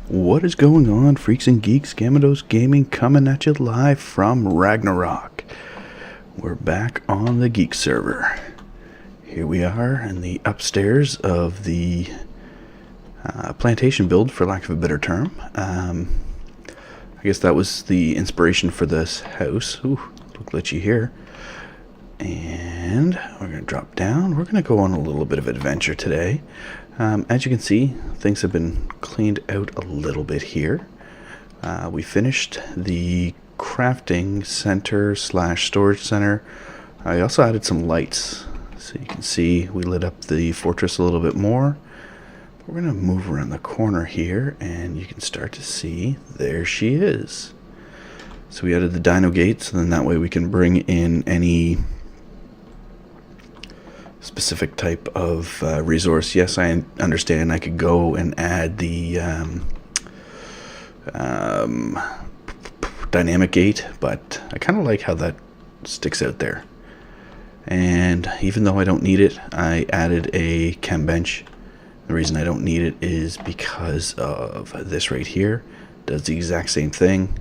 What is going on, freaks and geeks? GammaDose Gaming coming at you live from Ragnarok. We're back on the Geeks server. Here we are in the upstairs of the plantation build, for lack of a better term. I guess that was the inspiration for this house. Ooh, look glitchy here. And we're going to drop down. We're going to go on a little bit of adventure today. As you can see, things have been cleaned out a little bit here. We finished the crafting center slash storage center. I also added some lights. So you can see we lit up the fortress a little bit more. We're going to move around the corner here and you can start to see there she is. So we added the dino gate, so then that way we can bring in any specific type of resource. Yes, I understand I could go and add the dynamic gate, but I kind of like how that sticks out there. And even though I don't need it, I added a chem bench. The reason I don't need it is because of this right here. It does the exact same thing,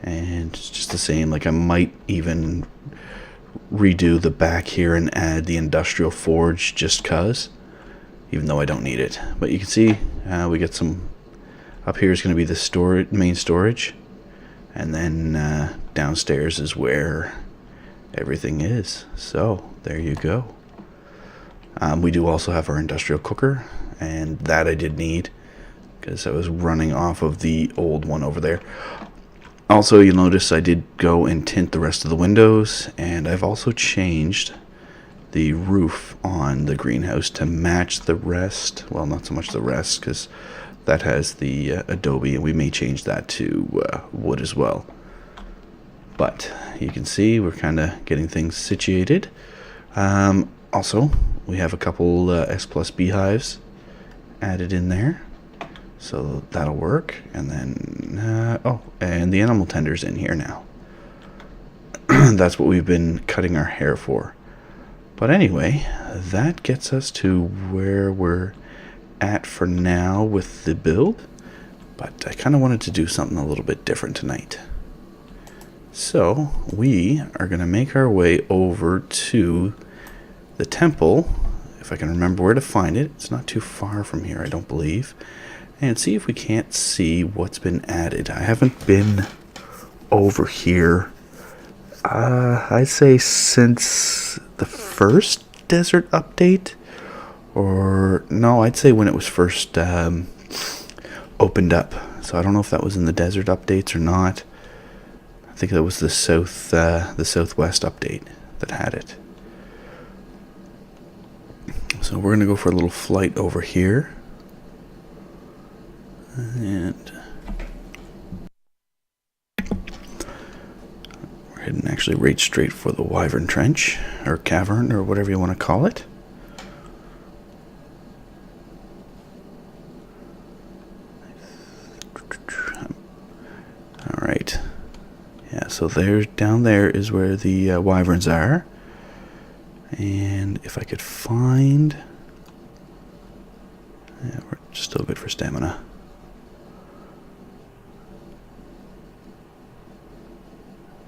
and it's just the same. Like, I might even redo the back here and add the industrial forge just cause, even though I don't need it. But you can see we get some up here is going to be the main storage, and then downstairs is where everything is. So there you go. We do also have our industrial cooker, and that I did need because I was running off of the old one over there. Also, you'll notice I did go and tint the rest of the windows, and I've also changed the roof on the greenhouse to match the rest. Well, not so much the rest, because that has the adobe, and we may change that to wood as well. But you can see we're kind of getting things situated. Also, we have a couple S+ beehives added in there. So that'll work, and then, and the animal tender's in here now. That's what we've been cutting our hair for. But anyway, that gets us to where we're at for now with the build. But I kind of wanted to do something a little bit different tonight. So we are going to make our way over to the temple, if I can remember where to find it. It's not too far from here, I don't believe. And see if we can't see what's been added. I haven't been over here, I'd say since the first desert update. Or, no, I'd say when it was first opened up. So I don't know if that was in the desert updates or not. I think that was the southwest update that had it. So we're going to go for a little flight over here. And we're heading actually right straight for the Wyvern Trench, or Cavern, or whatever you want to call it. Alright. Yeah, so down there is where the Wyverns are. And if I could find... Yeah, we're still good for stamina.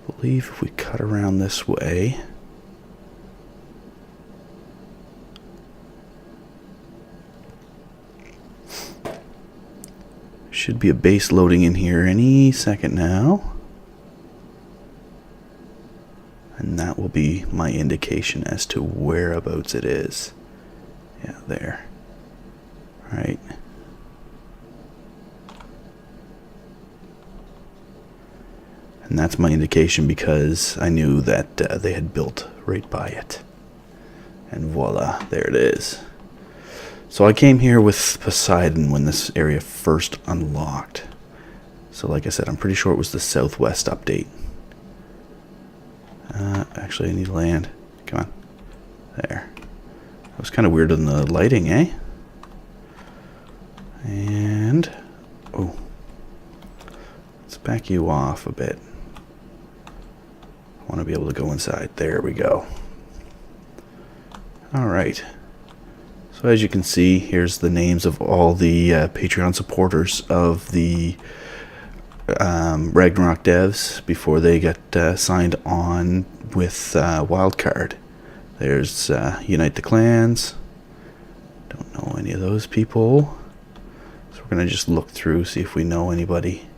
I believe if we cut around this way, should be a base loading in here any second now, and that will be my indication as to whereabouts it is. Yeah, there. Right. And that's my indication because I knew that they had built right by it. And voila, there it is. So I came here with Poseidon when this area first unlocked. So like I said, I'm pretty sure it was the southwest update. Actually, I need land. Come on. There. That was kind of weird on the lighting, eh? And... oh. Let's back you off a bit. I want to be able to go inside. There we go. Alright. So So as you can see, here's the names of all the Patreon supporters of the Ragnarok devs before they get signed on with Wildcard. There's Unite the Clans. Don't know any of those people. So we're going to just look through, see if we know anybody.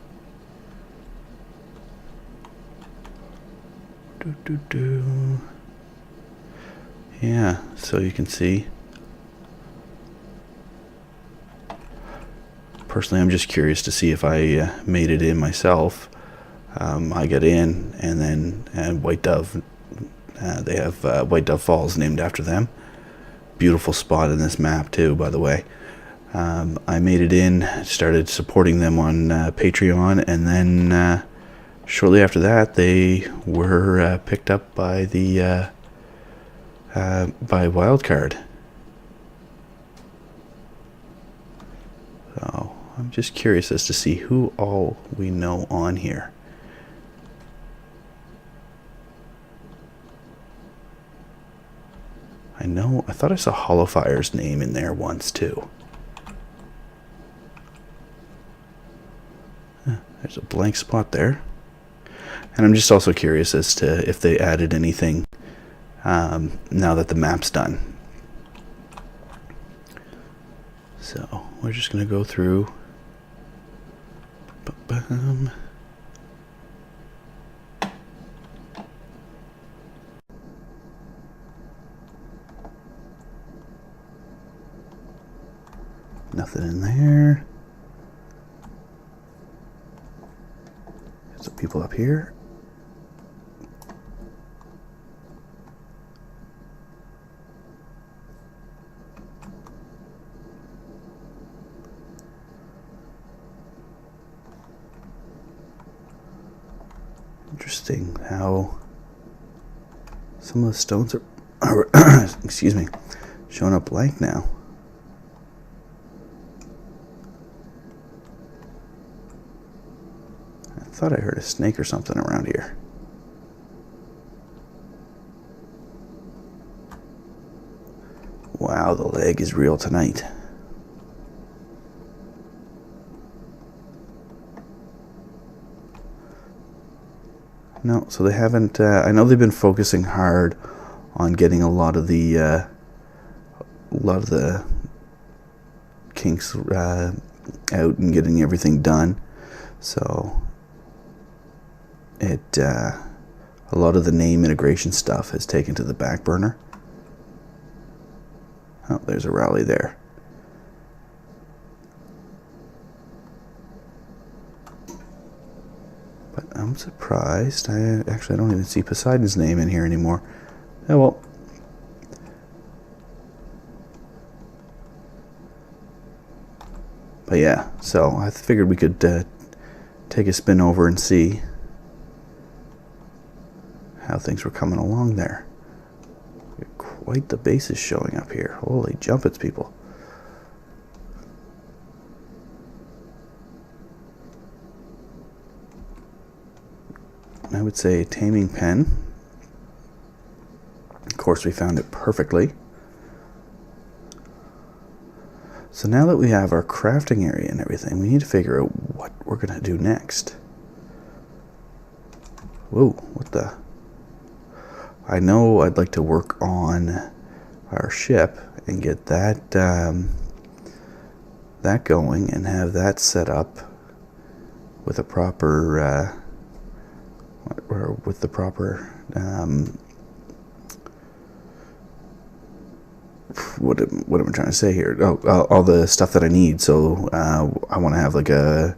Yeah, so you can see. Personally, I'm just curious to see if I made it in myself. I got in, and then White Dove. They have White Dove Falls named after them. Beautiful spot in this map too, by the way. I made it in, started supporting them on Patreon, and then shortly after that, they were picked up by the by Wildcard. So I'm just curious as to see who all we know on here. I thought I saw Hollowfire's name in there once too. There's a blank spot there. And I'm just also curious as to if they added anything now that the map's done. So we're just going to go through. Nothing in there. There's some people up here. Interesting how some of the stones are excuse me, showing up blank now. I thought I heard a snake or something around here. Wow, the lag is real tonight. No, so they haven't. I know they've been focusing hard on getting a lot of the kinks out and getting everything done. So a lot of the name integration stuff has taken to the back burner. Oh, there's a rally there. But I'm surprised. I don't even see Poseidon's name in here anymore. Oh well. But yeah, so I figured we could take a spin over and see how things were coming along there. Quite the base is showing up here. Holy jumpets, people. I would say taming pen. Of course, we found it perfectly. So now that we have our crafting area and everything, we need to figure out what we're going to do next. Whoa, what the? I know I'd like to work on our ship and get that that going and have that set up with a proper what am I trying to say here? All the stuff that I need. So I want to have like a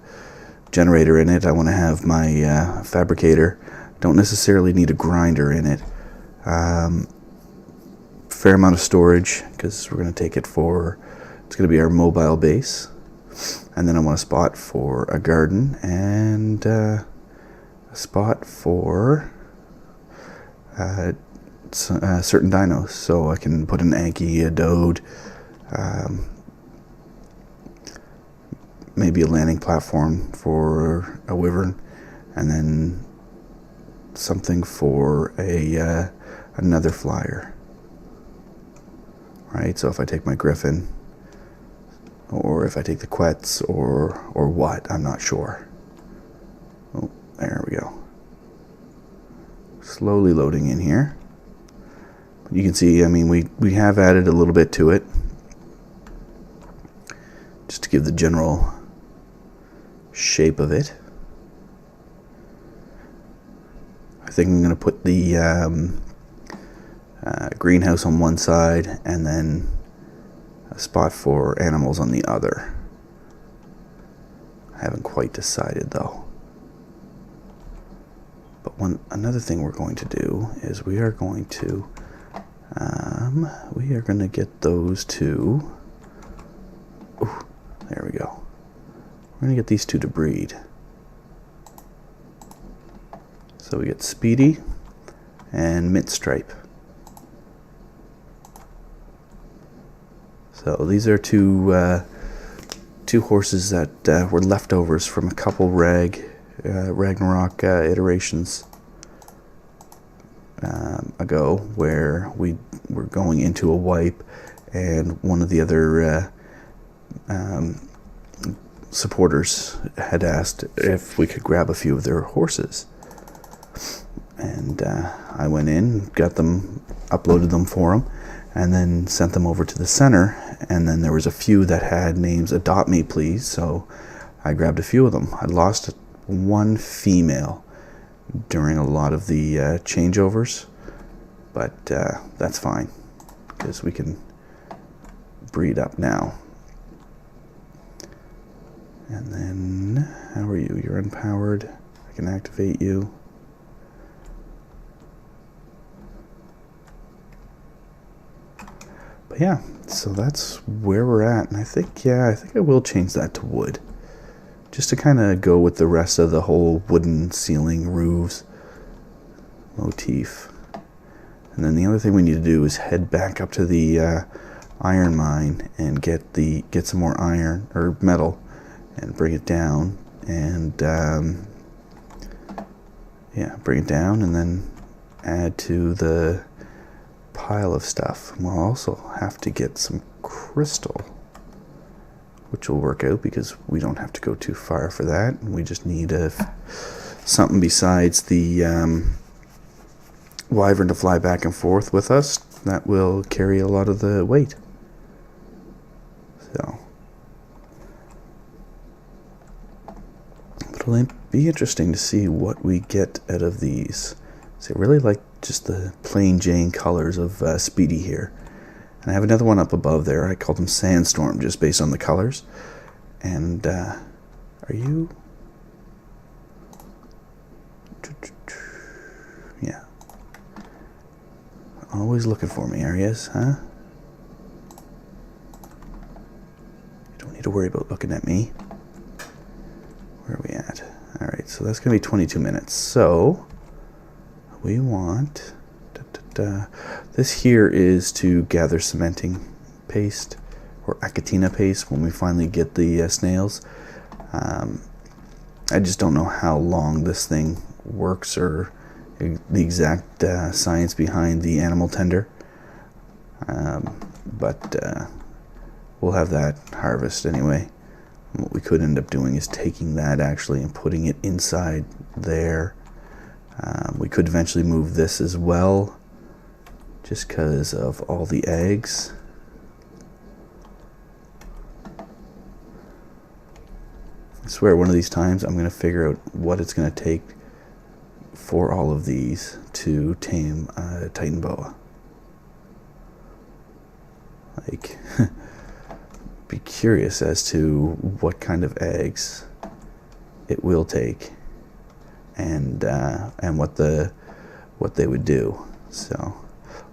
generator in it. I want to have my fabricator. Don't necessarily need a grinder in it. Fair amount of storage because we're going to take it for, it's going to be our mobile base. And then I want a spot for a garden and a spot for certain dinos, so I can put an Anki, a Dode, maybe a landing platform for a Wyvern, and then something for a another flyer. right? So if I take my Griffin, or if I take the Quetz, or what, I'm not sure. Oh, there we go. Slowly loading in here. You can see, I mean, we have added a little bit to it, just to give the general shape of it. I think I'm going to put the greenhouse on one side and then a spot for animals on the other. I haven't quite decided though. But another thing we're going to do is we are going to get those two. Ooh, there we go. We're going to get these two to breed. So we get Speedy and Mint Stripe. So these are two horses that were leftovers from a couple Ragnarok iterations ago, where we were going into a wipe, and one of the other supporters had asked if we could grab a few of their horses. And I went in, got them, uploaded them for them, and then sent them over to the center. And then there was a few that had names, "Adopt Me, please." So I grabbed a few of them. I lost one female during a lot of the changeovers, but that's fine, because we can breed up now. And then, how are you? You're unpowered. I can activate you. But yeah, so that's where we're at. And I think I will change that to wood, just to kind of go with the rest of the whole wooden ceiling roofs motif. And then the other thing we need to do is head back up to the iron mine and get some more iron or metal and bring it down, and bring it down and then add to the pile of stuff. We'll also have to get some crystal, which will work out because we don't have to go too far for that. We just need something besides the wyvern to fly back and forth with us that will carry a lot of the weight. So it'll be interesting to see what we get out of these. So I really like just the plain Jane colors of Speedy here. And I have another one up above there. I called them Sandstorm just based on the colors. And are you? Yeah. Always looking for me, areas, huh? You don't need to worry about looking at me. Where are we at? Alright, so that's going to be 22 minutes. So we want this here is to gather cementing paste or acatina paste when we finally get the snails. I just don't know how long this thing works or the exact science behind the animal tender, but we'll have that harvest anyway. And what we could end up doing is taking that actually and putting it inside there. We could eventually move this as well, just because of all the eggs. I swear one of these times I'm going to figure out what it's going to take for all of these to tame a Titan boa. Like, be curious as to what kind of eggs it will take, and what they would do. So,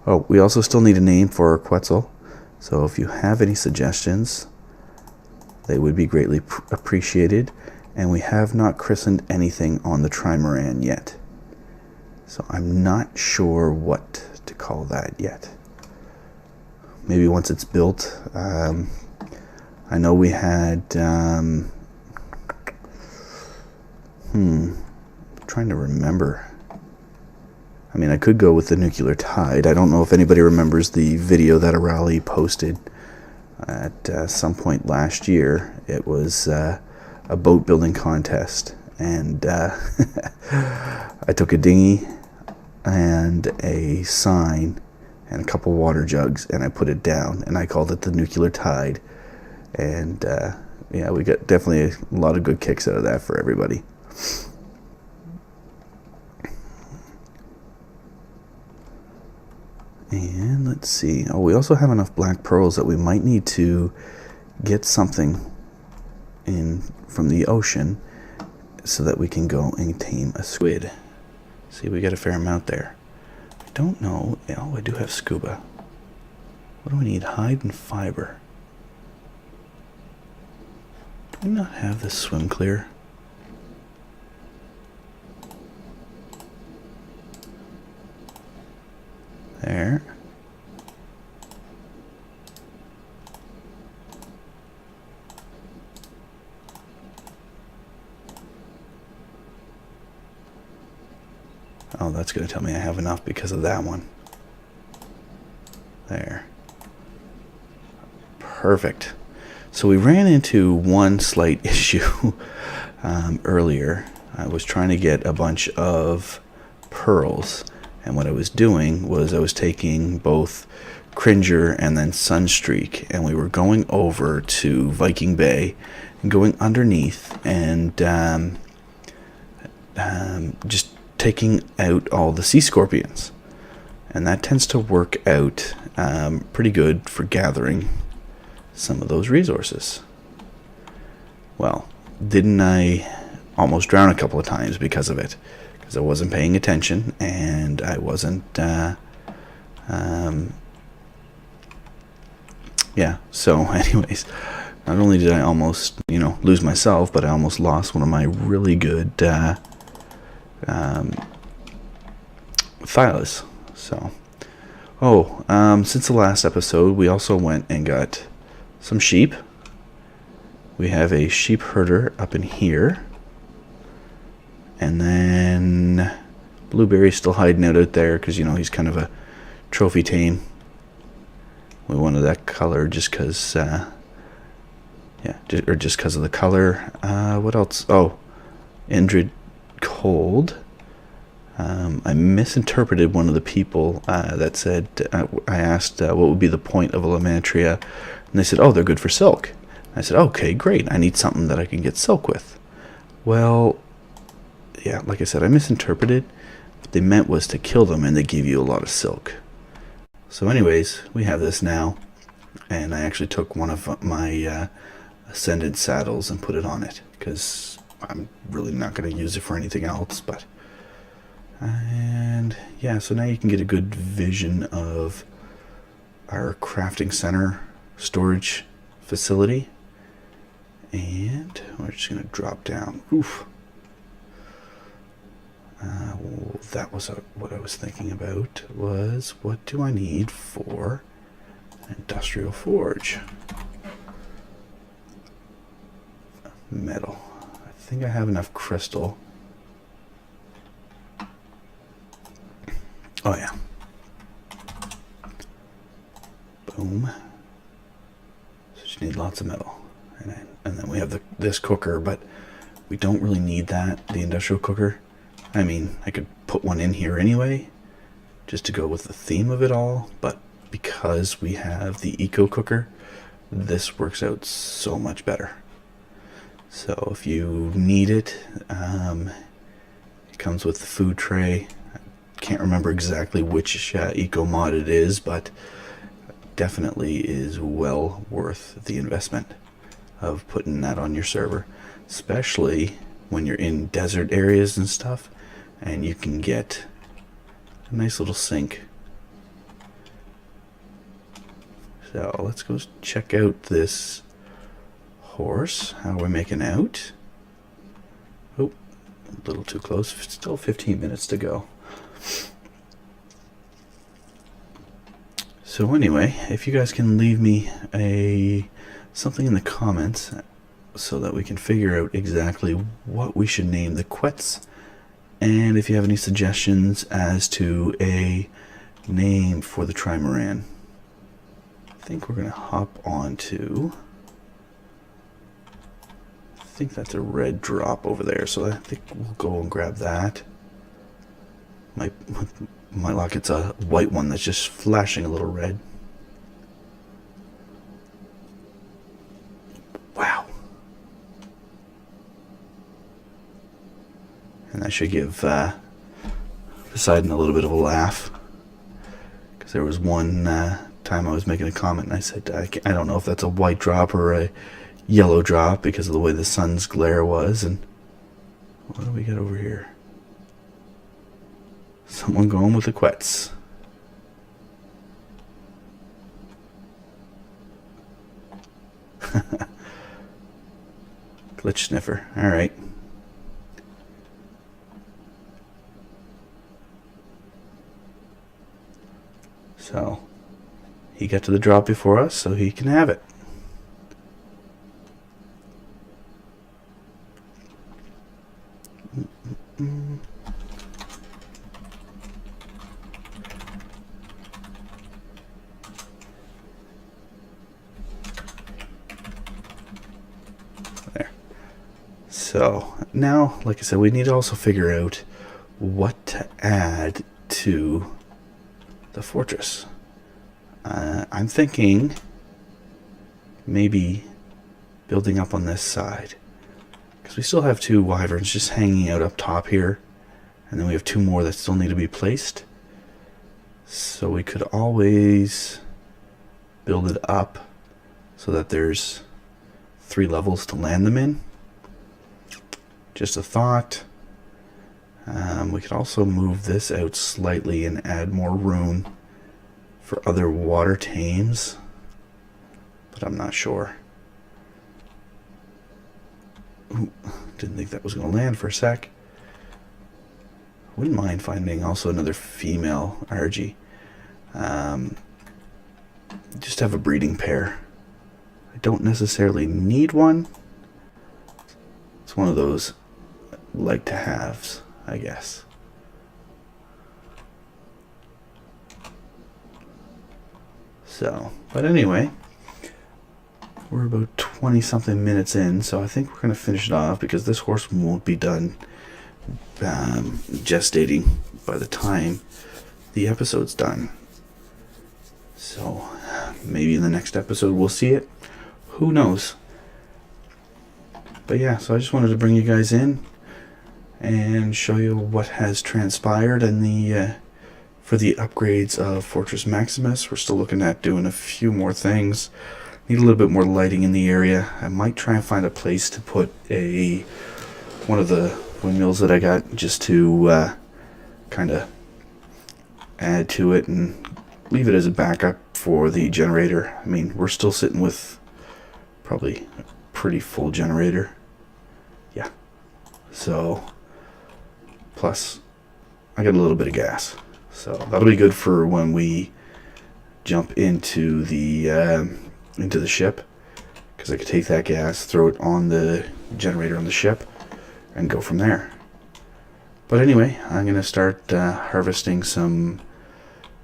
oh, we also still need a name for Quetzal. So if you have any suggestions, they would be greatly appreciated. And we have not christened anything on the trimaran yet, so I'm not sure what to call that yet. Maybe once it's built. I know we had trying to remember. I mean, I could go with the nuclear tide. I don't know if anybody remembers the video that Arali posted at some point last year. It was a boat building contest, and I took a dinghy and a sign and a couple water jugs, and I put it down, and I called it the nuclear tide. And yeah, we got definitely a lot of good kicks out of that for everybody. And let's see. Oh, we also have enough black pearls that we might need to get something in from the ocean so that we can go and tame a squid. See, we got a fair amount there. I don't know. Oh, I do have scuba. What do we need? Hide and fiber. Do we not have this swim clear? There. Oh, that's going to tell me I have enough because of that one. There. Perfect. So we ran into one slight issue earlier. I was trying to get a bunch of pearls, and what I was doing was I was taking both Cringer and then Sunstreak, and we were going over to Viking Bay and going underneath and just taking out all the sea scorpions, and that tends to work out pretty good for gathering some of those resources. Well, didn't I almost drown a couple of times because of it? Because I wasn't paying attention, and I wasn't yeah, so anyways, not only did I almost, lose myself, but I almost lost one of my really good thylas. So, since the last episode, we also went and got some sheep. We have a sheep herder up in here. And then Blueberry's still hiding out there because, he's kind of a trophy tame. We wanted that color just because, just because of the color. What else? Oh, Indrid Cold. I misinterpreted one of the people that said, I asked what would be the point of a Lamantria, and they said, oh, they're good for silk. I said, okay, great. I need something that I can get silk with. Well, yeah, like I said, I misinterpreted. What they meant was to kill them, and they give you a lot of silk. So anyways, we have this now, and I actually took one of my Ascendant saddles and put it on it, because I'm really not going to use it for anything else, but... And yeah, so now you can get a good vision of our crafting center storage facility. And we're just going to drop down. Oof. That was what I was thinking about, was what do I need for an industrial forge? Metal. I think I have enough crystal. Oh yeah. Boom. So just need lots of metal. And then we have this cooker, but we don't really need that, the industrial cooker. I mean, I could put one in here anyway, just to go with the theme of it all, but because we have the eco cooker, this works out so much better. So if you need it, it comes with the food tray. I can't remember exactly which eco mod it is, but definitely is well worth the investment of putting that on your server, especially when you're in desert areas and stuff, and you can get a nice little sink. So let's go check out this horse. How are we making out? Oh, a little too close. Still 15 minutes to go. So anyway, if you guys can leave me something in the comments so that we can figure out exactly what we should name the Quetz And if you have any suggestions as to a name for the trimaran, I think we're going to hop on to, I think that's a red drop over there, so I think we'll go and grab that. My luck, it's a white one that's just flashing a little red. Wow. And that should give Poseidon a little bit of a laugh. Because there was one time I was making a comment and I said, I don't know if that's a white drop or a yellow drop because of the way the sun's glare was. And what do we got over here? Someone going with the quets. Glitch sniffer. Alright. So, he got to the drop before us, so he can have it. There. So, now, like I said, we need to also figure out what to add to the fortress. I'm thinking maybe building up on this side, because we still have 2 wyverns just hanging out up top here, and then we have 2 more that still need to be placed. So we could always build it up so that there's 3 levels to land them in. Just a thought. We could also move this out slightly and add more room for other water tames, but I'm not sure. Ooh, didn't think that was going to land for a sec. Wouldn't mind finding also another female RG. Just have a breeding pair. I don't necessarily need one. It's one of those like to haves, I guess. So, but anyway, we're about 20 something minutes in, so I think we're going to finish it off because this horse won't be done gestating by the time the episode's done. So, maybe in the next episode we'll see it. Who knows? But yeah, so I just wanted to bring you guys in and show you what has transpired in the for the upgrades of Fortress Maximus. We're still looking at doing a few more things. Need a little bit more lighting in the area. I might try and find a place to put one of the windmills that I got, just to kind of add to it and leave it as a backup for the generator. I mean, we're still sitting with probably a pretty full generator. Yeah. So, plus I got a little bit of gas. So that'll be good for when we jump into the ship, because I could take that gas, throw it on the generator on the ship, and go from there. But anyway, I'm going to start harvesting some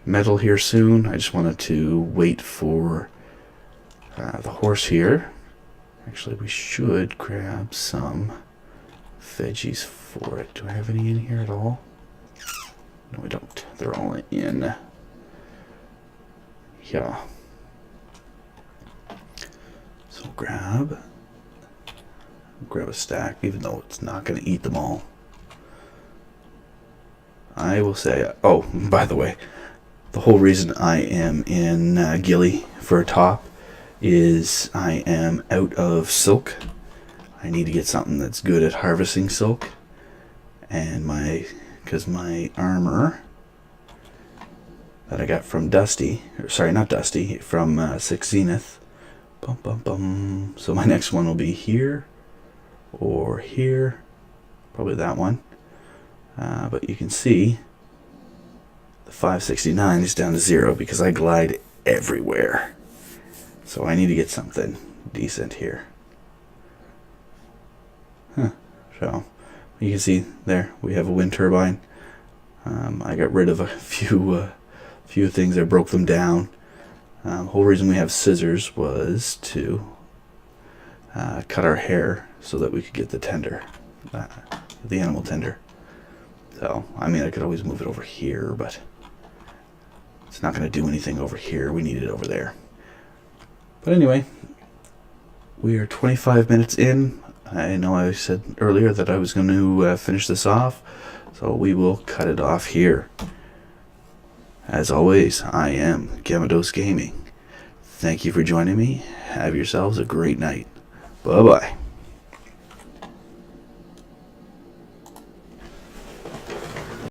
metal here soon. I just wanted to wait for the horse here. Actually, we should grab some veggies for it. Do I have any in here at all? No, we don't. They're all in. Yeah. So grab a stack, even though it's not going to eat them all. I will say, oh, by the way, the whole reason I am in Gilly for a top is I am out of silk. I need to get something that's good at harvesting silk, and because my armor that I got from Dusty, or sorry, not Dusty, from 6 Zenith. So my next one will be here or here, probably that one. But you can see the 569 is down to 0 because I glide everywhere. So I need to get something decent here. So You can see there we have a wind turbine. I got rid of a few things. I broke them down. Whole reason we have scissors was to cut our hair so that we could get the tender, the animal tender. So, I mean, I could always move it over here, but it's not going to do anything over here. We need it over there. But anyway, we are 25 minutes in. I know I said earlier that I was going to finish this off, so we will cut it off here. As always, I am GammaDose Gaming. Thank you for joining me. Have yourselves a great night. Bye-bye.